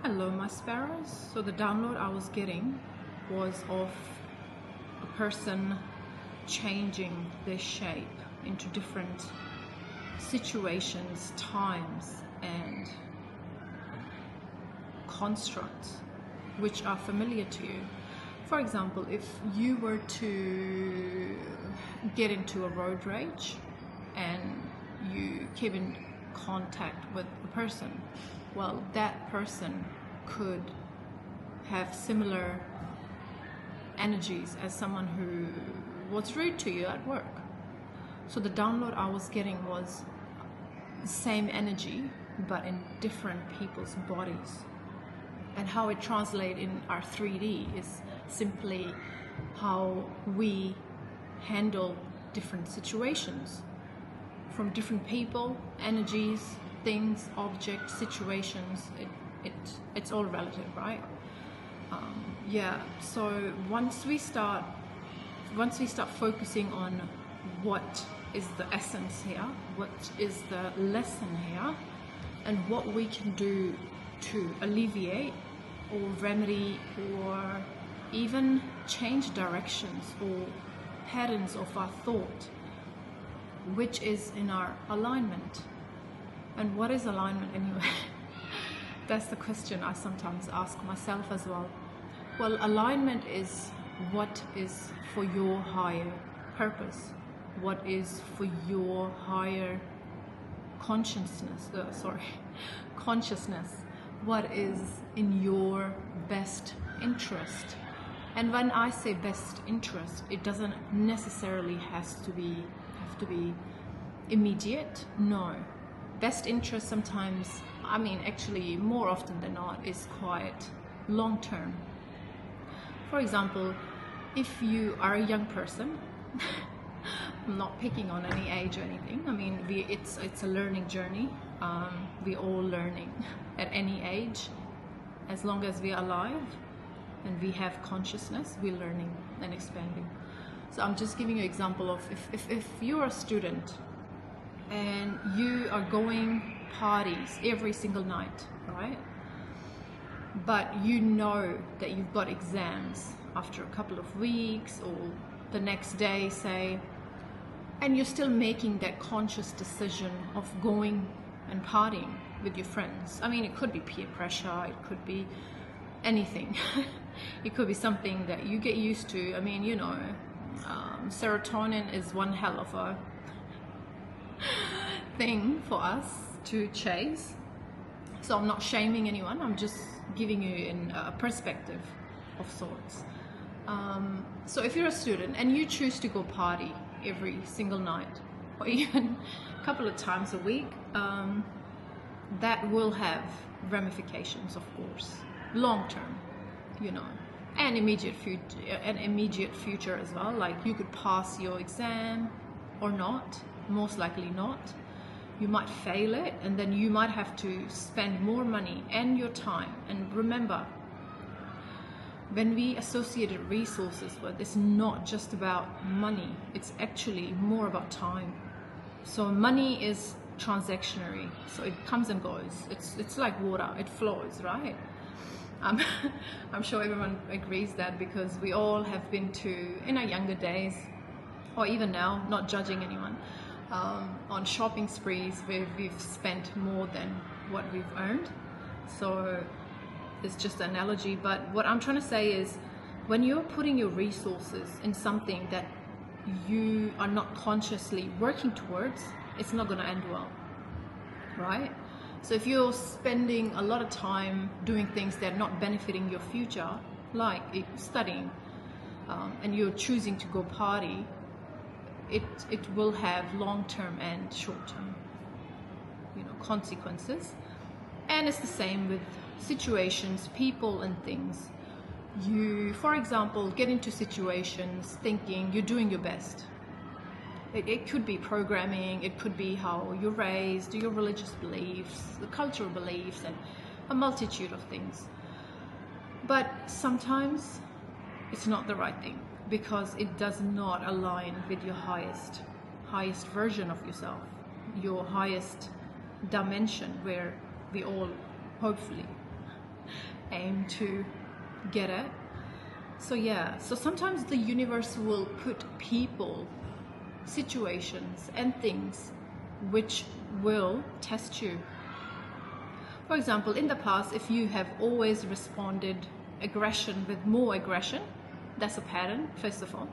Hello, my sparrows. So the download I was getting was of a person changing their shape into different situations, times, and constructs which are familiar to you. For example, if you were to get into a road rage and you keep in contact with a person, well, that person could have similar energies as someone who was rude to you at work. So the download I was getting was the same energy but in different people's bodies. And how it translates in our 3D is simply how we handle different situations from different people, energies, things, objects, situations. It's all relative, right? So once we start focusing on what is the essence here, what is the lesson here, and what we can do to alleviate or remedy or even change directions or patterns of our thought, which is in our alignment. And what is alignment anyway? That's the question I sometimes ask myself as well. Well, alignment is what is for your higher purpose, what is for your higher consciousness, what is in your best interest. And when I say best interest, it doesn't necessarily have to be immediate. No, best interest sometimes, actually more often than not, is quite long term. For example, if you are a young person, I'm not picking on any age or anything. It's a learning journey. We're all learning at any age. As long as we're alive and we have consciousness, we're learning and expanding. So I'm just giving you an example of if you're a student and you are going parties every single night, right? But you know that you've got exams after a couple of weeks or the next day, say, and you're still making that conscious decision of going and partying with your friends. It could be peer pressure, it could be anything. It could be something that you get used to. Serotonin is one hell of a thing for us to chase. So I'm not shaming anyone, I'm just giving you a perspective of sorts. So if you're a student and you choose to go party every single night or even a couple of times a week, that will have ramifications, of course, long term, and immediate future as well. Like, you could pass your exam or not, most likely not. You might fail it, and then you might have to spend more money and your time. And remember, when we associated resources with, it's not just about money, it's actually more about time. So money is transactionary, so it comes and goes. It's like water, it flows, right? I'm sure everyone agrees that, because we all have been to, in our younger days, or even now, not judging anyone, on shopping sprees where we've spent more than what we've earned. So it's just an analogy, but what I'm trying to say is, when you're putting your resources in something that you are not consciously working towards, it's not going to end well, right? So if you're spending a lot of time doing things that are not benefiting your future, like studying, and you're choosing to go party, it will have long-term and short-term, consequences. And it's the same with situations, people, and things. You, for example, get into situations thinking you're doing your best. It could be programming, it could be how you're raised, your religious beliefs, the cultural beliefs, and a multitude of things. But sometimes it's not the right thing, because it does not align with your highest version of yourself, your highest dimension, where we all hopefully aim to get at. So yeah, so sometimes the universe will put people, situations and things which will test you. For example, in the past, if you have always responded aggression with more aggression, that's a pattern, first of all.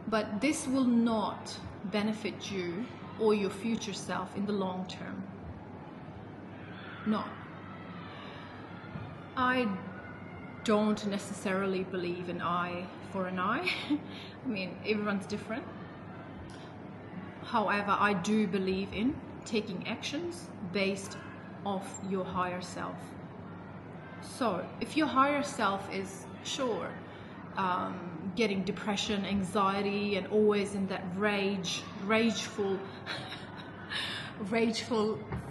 But this will not benefit you or your future self in the long term. No. I don't necessarily believe in eye for an eye. I mean, everyone's different. However, I do believe in taking actions based off your higher self. So if your higher self is getting depression, anxiety, and always in that rageful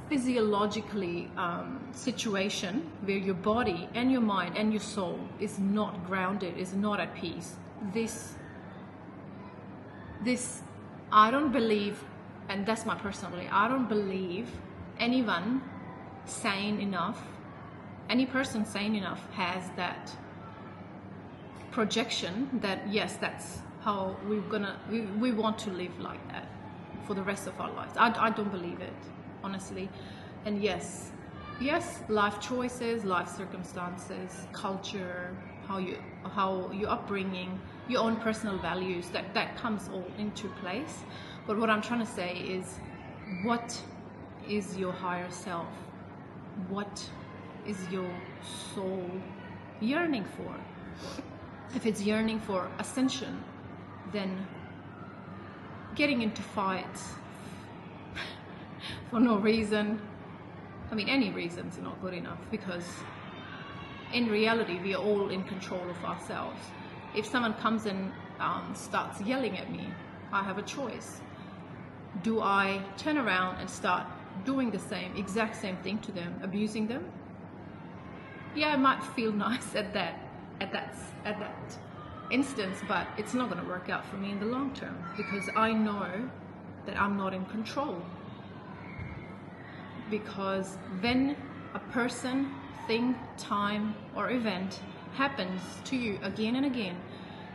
physiologically situation where your body and your mind and your soul is not grounded, is not at peace, this I don't believe, and that's my personal belief, I don't believe anyone sane enough, any person sane enough has that projection that yes, that's how we want to live like that for the rest of our lives. I don't believe it, honestly. And yes, life choices, life circumstances, culture, how your upbringing, your own personal values, that comes all into place. But what I'm trying to say is, what is your higher self? What is your soul yearning for? If it's yearning for ascension, then getting into fights for no reason, I mean, any reasons are not good enough, because in reality, we are all in control of ourselves. If someone comes and starts yelling at me, I have a choice. Do I turn around and start doing the exact same thing to them, abusing them? Yeah, it might feel nice at that instance, but it's not going to work out for me in the long term, because I know that I'm not in control. Because when a person, thing, time, or event happens to you again and again,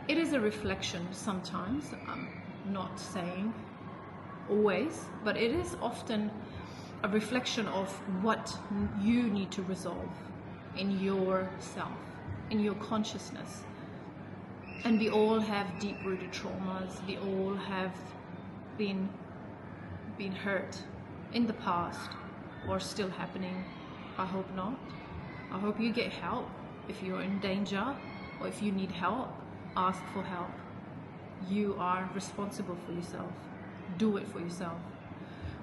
it is a reflection sometimes. I'm not saying always, but it is often a reflection of what you need to resolve in yourself, in your consciousness. And we all have deep-rooted traumas. We all have been hurt in the past, or still happening. I hope not. I hope you get help. If you're in danger or if you need help, ask for help. You are responsible for yourself. Do it for yourself.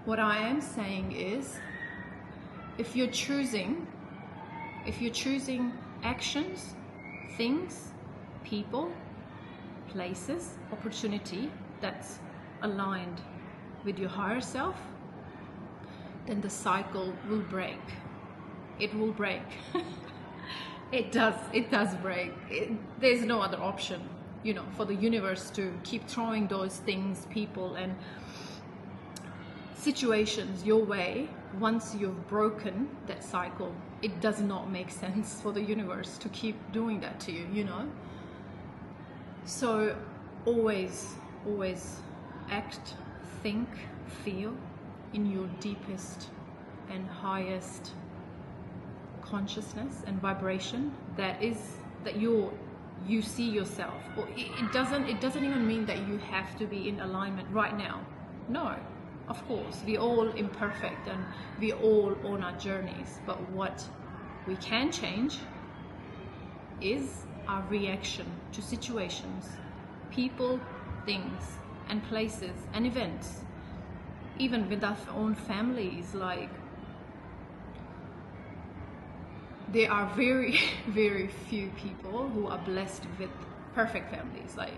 What I am saying is, if you're choosing actions, things, people, places, opportunity that's aligned with your higher self, then the cycle will break. It will break. It does break. There's no other option, for the universe to keep throwing those things, people, and situations your way. Once you've broken that cycle, it does not make sense for the universe to keep doing that to you, So always act, think, feel in your deepest and highest consciousness and vibration, that you see yourself. Or it doesn't even mean that you have to be in alignment right now. No, of course, we're all imperfect and we're all on our journeys, but what we can change is our reaction to situations, people, things, and places and events. Even with our own families, like, there are very, very few people who are blessed with perfect families. Like,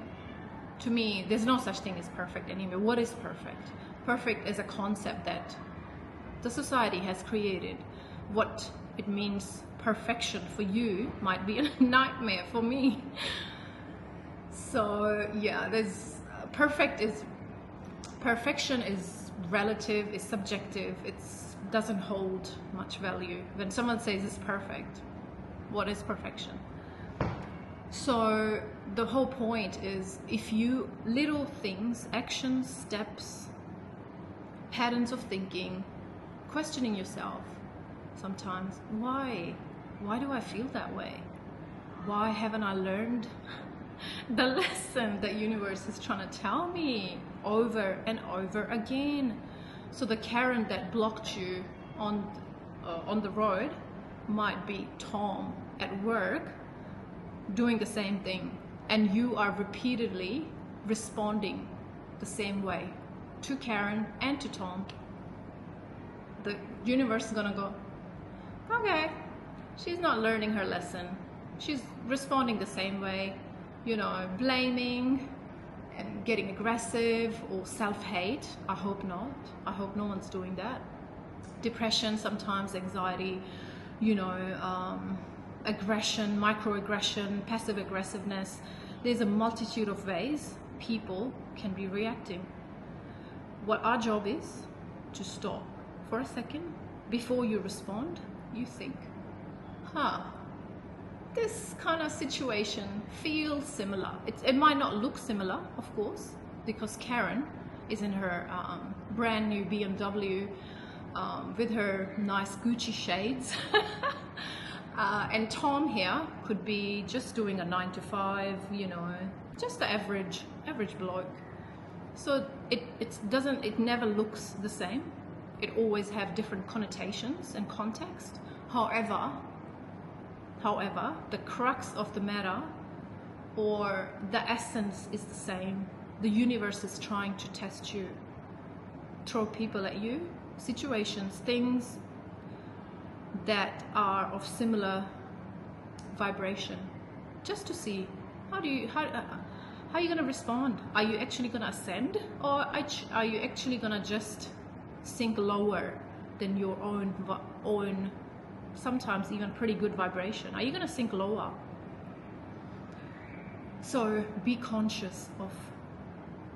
to me, there's no such thing as perfect anymore. What is perfect? Perfect is a concept that the society has created. What it means perfection for you might be a nightmare for me. So yeah, perfection is relative, is subjective, it doesn't hold much value. When someone says it's perfect, What is perfection? So the whole point is, if you little things, actions, steps, patterns of thinking, questioning yourself sometimes, why do I feel that way? Why haven't I learned the lesson that universe is trying to tell me over and over again? So the Karen that blocked you on the road might be Tom at work doing the same thing, and you are repeatedly responding the same way to Karen and to Tom. The universe is gonna go, okay, she's not learning her lesson, she's responding the same way, blaming and getting aggressive or self-hate. I hope not. I hope no one's doing that. Depression, sometimes anxiety, aggression, microaggression, passive aggressiveness. There's a multitude of ways people can be reacting. What our job is to stop for a second before you respond. You think, this kind of situation feels similar. It might not look similar, of course, because Karen is in her brand new BMW with her nice Gucci shades. And Tom here could be just doing a 9 to 5, just the average bloke. So it never looks the same. It always have different connotations and context. However, the crux of the matter, or the essence, is the same. The universe is trying to test you, throw people at you, situations, things that are of similar vibration, just to see how are you going to respond. Are you actually going to ascend, or are you actually going to just sink lower than your own sometimes even pretty good vibration? Are you going to sink lower? So be conscious of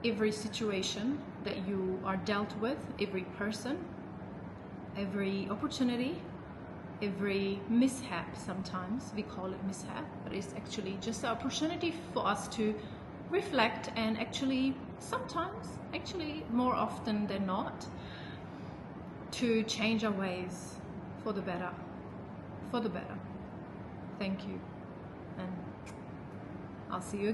every situation that you are dealt with, every person, every opportunity, every mishap. Sometimes we call it mishap, but it's actually just an opportunity for us to reflect and sometimes more often than not, to change our ways for the better. Thank you, and I'll see you again.